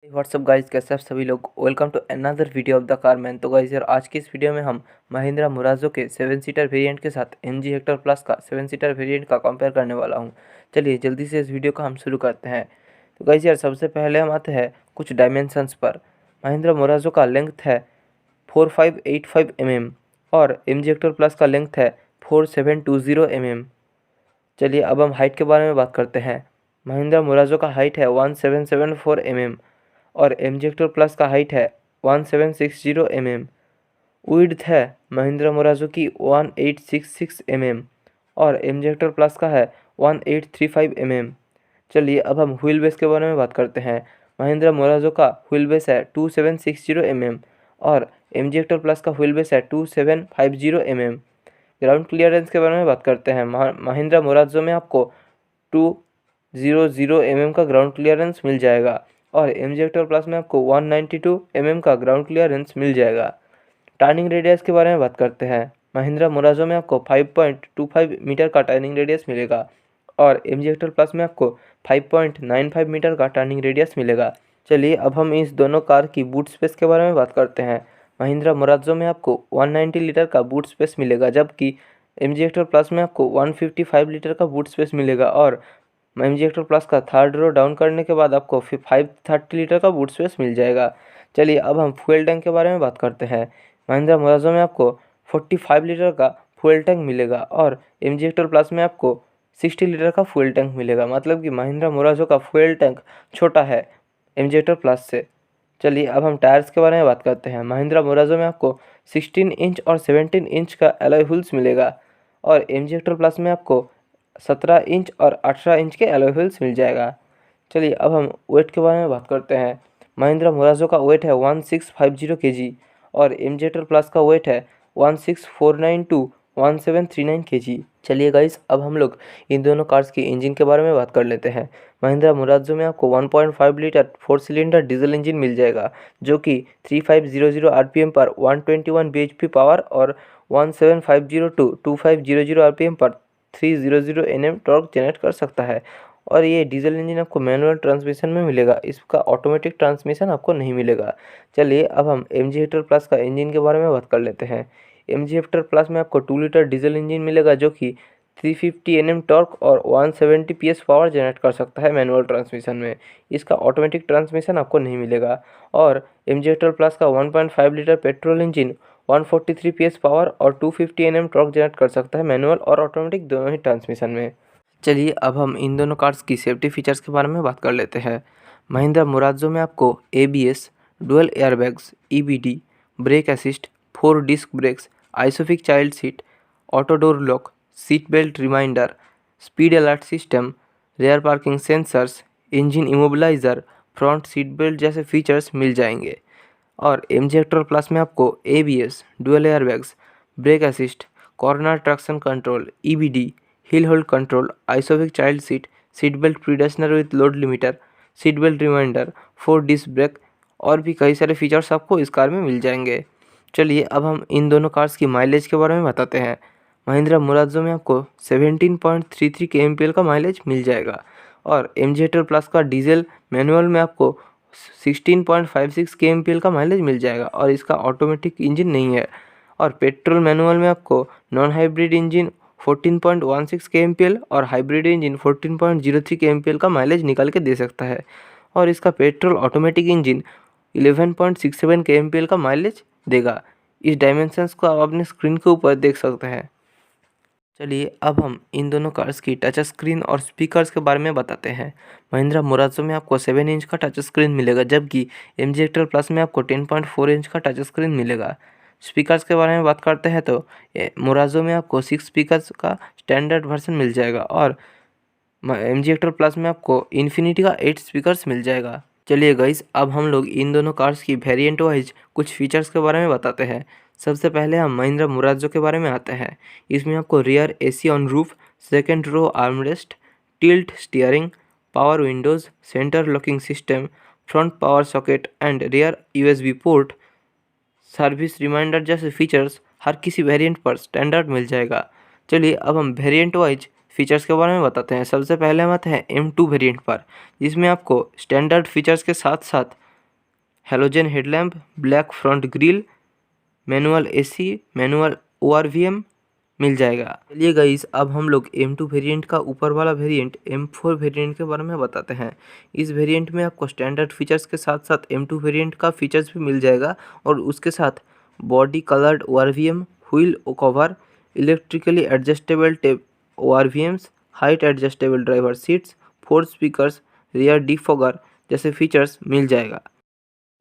WhatsApp guys, कैसे आप सभी लोग। Welcome to another video of the car man. तो गाइस यार, आज की इस वीडियो में हम महिंद्रा मुराजो के 7 सीटर वेरिएंट के साथ MG हेक्टर प्लस का 7 सीटर वेरिएंट का कंपेयर करने वाला हूं। चलिए जल्दी से इस वीडियो को हम शुरू करते हैं। तो गाइस यार, सबसे पहले हम आते हैं कुछ डायमेंशंस पर। महिंद्रा मुराजो का लेंथ है 4585 mm और MG हेक्टर प्लस का लेंथ है 4720 mm। चलिए अब हम हाइट के बारे में बात करते हैं। महिंद्रा मुराजो का हाइट है 1774 mm और MG हेक्टर प्लस का हाइट है 1760 mm। विड्थ है महिंद्रा मुराजो की 1866 mm और MG हेक्टर प्लस का है 1835 mm। चलिए अब हम व्हील बेस के बारे में बात करते हैं। महिंद्रा मोराजो का व्हील बेस है 2760 mm और MG हेक्टर प्लस का व्हील बेस है 2750 mm। ग्राउंड क्लियरेंस के बारे में बात करते हैं। महिंद्रा मोराजो में आपको 200 mm का ग्राउंड क्लियरेंस मिल जाएगा और MG हेक्टर प्लस में आपको 192 mm का ग्राउंड क्लियरेंस मिल जाएगा। टर्निंग रेडियस के बारे में बात करते हैं। महिंद्रा मोराजो में आपको 5.25 मीटर का टर्निंग रेडियस मिलेगा और MG हेक्टर प्लस में आपको 5.95 मीटर का टर्निंग रेडियस मिलेगा। चलिए अब हम इस दोनों कार की बूट स्पेस के बारे में बात करते हैं। महिंद्रा मोराजो में आपको 190 लीटर का बूट स्पेस मिलेगा, जबकि MG हेक्टर प्लस में आपको 155 लीटर का बूट स्पेस मिलेगा और MG हेक्टर प्लस का थर्ड रो डाउन करने के बाद आपको 530 लीटर का बूट स्पेस मिल जाएगा। चलिए अब हम फ्यूल टैंक के बारे में बात करते हैं। महिंद्रा मोराजो में आपको 45 लीटर का फ्यूल टैंक मिलेगा और MG हेक्टर प्लस में आपको 60 लीटर का फ्यूल टैंक मिलेगा। मतलब कि महिंद्रा मोराजो का फ्यूल टैंक छोटा है MG हेक्टर प्लस से। चलिए अब हम टायर्स के बारे में बात करते हैं। महिंद्रा मोराजो में आपको 16 इंच और 17 इंच का एलॉय व्हील्स मिलेगा और MG हेक्टर प्लस में आपको 17 इंच और 18 इंच के एलॉय व्हील्स मिल जाएगा। चलिए अब हम वेट के बारे में बात करते हैं। महिंद्रा मोराजो का वेट है 1650 kg और MG हेक्टर प्लस का वेट है 1649 टू 1739 kg। चलिए गाइस, अब हम लोग इन दोनों कार्स की इंजन के बारे में बात कर लेते हैं। महिंद्रा मोराजो में आपको 1.5 लीटर 4 सिलेंडर डीजल इंजन मिल जाएगा, जो कि 3500 RPM पर 121 bhp पावर और 1750 टू 2500 RPM पर 300 Nm टॉर्क जनरेट कर सकता है। और ये डीजल इंजन आपको मैनुअल ट्रांसमिशन में मिलेगा, इसका ऑटोमेटिक ट्रांसमिशन आपको नहीं मिलेगा। चलिए अब हम MG हेक्टर प्लस का इंजन के बारे में बात कर लेते हैं। MG हेक्टर प्लस में आपको 2 लीटर डीजल इंजन मिलेगा, जो कि 350 Nm टॉर्क और 170 PS पावर जनरेट कर सकता है मैनुअल ट्रांसमिशन में। इसका ऑटोमेटिक ट्रांसमिशन आपको नहीं मिलेगा। और MG हेक्टर प्लस का 1.5 litre petrol engine 143 PS power और 250 Nm टॉर्क जनरेट कर सकता है मैनुअल और ऑटोमेटिक दोनों ही ट्रांसमिशन में। चलिए अब हम इन दोनों कार्स की सेफ्टी फीचर्स के बारे में बात कर लेते हैं। महिंद्रा मोराजो में आपको ABS, dual airbags, EBD, brake assist, 4 disc brakes, ISOFIX child seat, auto door lock, seat belt reminder, speed alert system, rear parking sensors, engine immobiliser, front seat belt जैसे फीचर्स मिल जाएंगे। और MG हेक्टर प्लस में आपको ABS, dual airbags, brake assist, corner traction control, EBD, hill hold control, ISOFIX child seat, seat belt pretensioner with load limiter, seat belt reminder, 4 disc brake और भी कई सारे फीचर्स आपको इस कार में मिल जाएंगे। चलिए अब हम इन दोनों कार्स की माइलेज के बारे में बताते हैं। महिंद्रा मुराजो में आपको 17.33 kmpl का माइलेज मिल जाएगा और MG हेक्टर प्लस का डीजल मैनुअल में आपको 16.56 kmpl का माइलेज मिल जाएगा और इसका ऑटोमेटिक इंजन नहीं है। और पेट्रोल मैनुअल में आपको नॉन हाइब्रिड इंजन 14.16 kmpl और हाइब्रिड इंजन 14.03 kmpl का माइलेज निकाल के दे सकता है। और इसका पेट्रोल ऑटोमेटिक इंजन 11.67 kmpl का माइलेज देगा। इस डायमेंशंस को आप अपने स्क्रीन के ऊपर देख सकते हैं। चलिए अब हम इन दोनों कार्स की टच स्क्रीन और स्पीकर्स के बारे में बताते हैं। महिंद्रा मोराजो में आपको 7 इंच का टच स्क्रीन मिलेगा, जबकि MG हेक्टर प्लस में आपको 10.4 इंच का टच स्क्रीन मिलेगा। स्पीकर्स के बारे में बात करते हैं तो मोराजो में आपको 6 स्पीकर्स का स्टैंडर्ड वर्जन मिल जाएगा और MG हेक्टर प्लस में आपको इन्फिनिटी का 8 स्पीकर्स मिल जाएगा। चलिए गाइस, अब हम लोग इन दोनों कार्स की वेरिएंट वाइज कुछ फीचर्स के बारे में बताते हैं। सबसे पहले हम महिंद्रा मुराजो के बारे में आते हैं। इसमें आपको rear AC on roof, second row armrest, tilt steering, power windows, centre locking system, front power socket and rear USB port, service reminder जैसे फीचर्स हर किसी वेरिएंट पर स्टैंडर्ड मिल जाएगा। चलिए अब हम वेरिएंट वाइज फीचर्स के बारे में बताते हैं। सबसे पहले हम आते हैं M2 वेरिएंट पर, जिसमें आपको स्टैंडर्ड फीचर्स के साथ साथ halogen headlamp, black front grille, manual AC, manual ORVM मिल जाएगा। चलिए गाइस, अब हम लोग M2 वेरिएंट का ऊपर वाला वेरिएंट M4 वेरिएंट के बारे में बताते हैं। इस वेरिएंट में आपको स्टैंडर्ड फीचर्स के साथ साथ M2 वेरिएंट का फीचर्स भी मिल जाएगा और उसके साथ body coloured ORVM, wheel cover, electrically adjustable tape ORVMs, height adjustable driver seats, 4 speakers, rear defogger जैसे फीचर्स मिल जाएगा।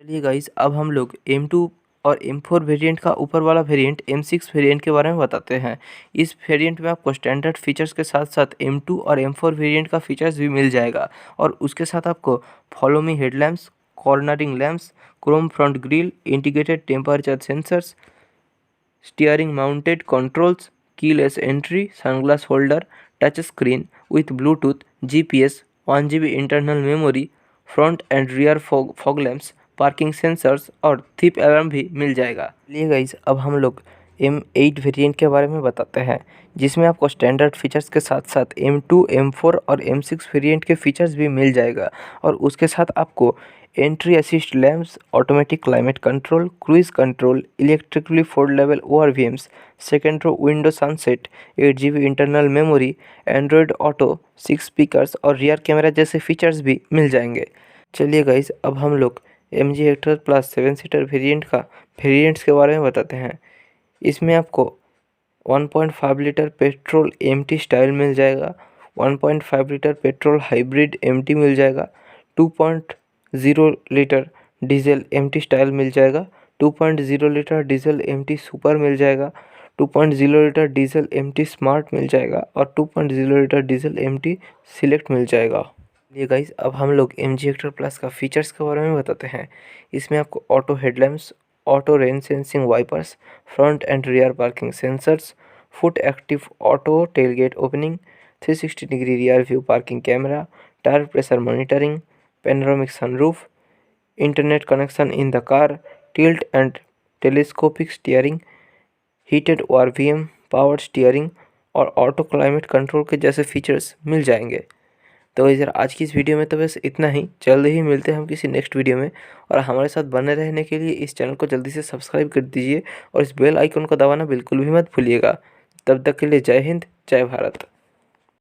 चलिए गाइस, अब हम लोग M2 और M4 वेरिएंट का ऊपर वाला वेरिएंट M6 वेरिएंट के बारे में बताते हैं। इस वेरिएंट में आपको स्टैंडर्ड फीचर्स के साथ साथ M2 और M4 वेरिएंट का फीचर्स भी मिल जाएगा और उसके साथ आपको follow me headlamps, cornering lamps, Chrome front grille, integrated temperature sensors, steering mounted controls, keyless entry, sunglass holder, touch screen with Bluetooth, GPS, 1 GB internal memory, front and rear fog lamps, parking sensors और थिप alarm भी मिल जाएगा। चलिए guys, अब हम लोग M8 variant के बारे में बताते हैं, जिसमें आपको स्टैंडर्ड फीचर्स के साथ साथ M2, M4 और M6 वेरिएंट के फीचर्स भी मिल जाएगा और उसके साथ आपको entry assist lamps, automatic climate control, cruise control, electrically foldable ORVMs, second row window sunset, 8 GB internal memory, android auto, 6 speakers और रियर कैमरा जैसे फीचर्स भी मिल जाएंगे। चलिए गाइस, अब हम लोग MG Hector plus 7 seater variants के बारे में बताते हैं। इसमें आपको 1.5 लीटर पेट्रोल MT स्टाइल मिल जाएगा, 1.5 लीटर पेट्रोल हाइब्रिड MT मिल जाएगा, 2.0 लीटर डीजल MT स्टाइल मिल जाएगा, 2.0 लीटर डीजल MT सुपर मिल जाएगा, 2.0 लीटर डीजल MT स्मार्ट मिल जाएगा और 2.0 लीटर डीजल MT सिलेक्ट मिल जाएगा। ये गाइस, अब हम लोग MG हेक्टर प्लस का फीचर्स के बारे में बताते हैं। इसमें आपको auto headlamps, auto rain sensing wipers, front and rear parking sensors, foot active auto tailgate opening, 360 degree rear view parking camera, tyre pressure monitoring, panoramic sunroof, internet connection in the car, tilt and telescopic steering, heated ORVM, power steering और auto climate control के जैसे features मिल जाएंगे। तो यार, आज की इस वीडियो में तो बस इतना ही। जल्द ही मिलते हैं हम किसी नेक्स्ट वीडियो में और हमारे साथ बने रहने के लिए इस चैनल को जल्दी से सब्सक्राइब कर दीजिए और इस बेल आइकन को दबाना बिल्कुल भी मत भूलिएगा। तब तक के लिए जय हिंद, जय भारत।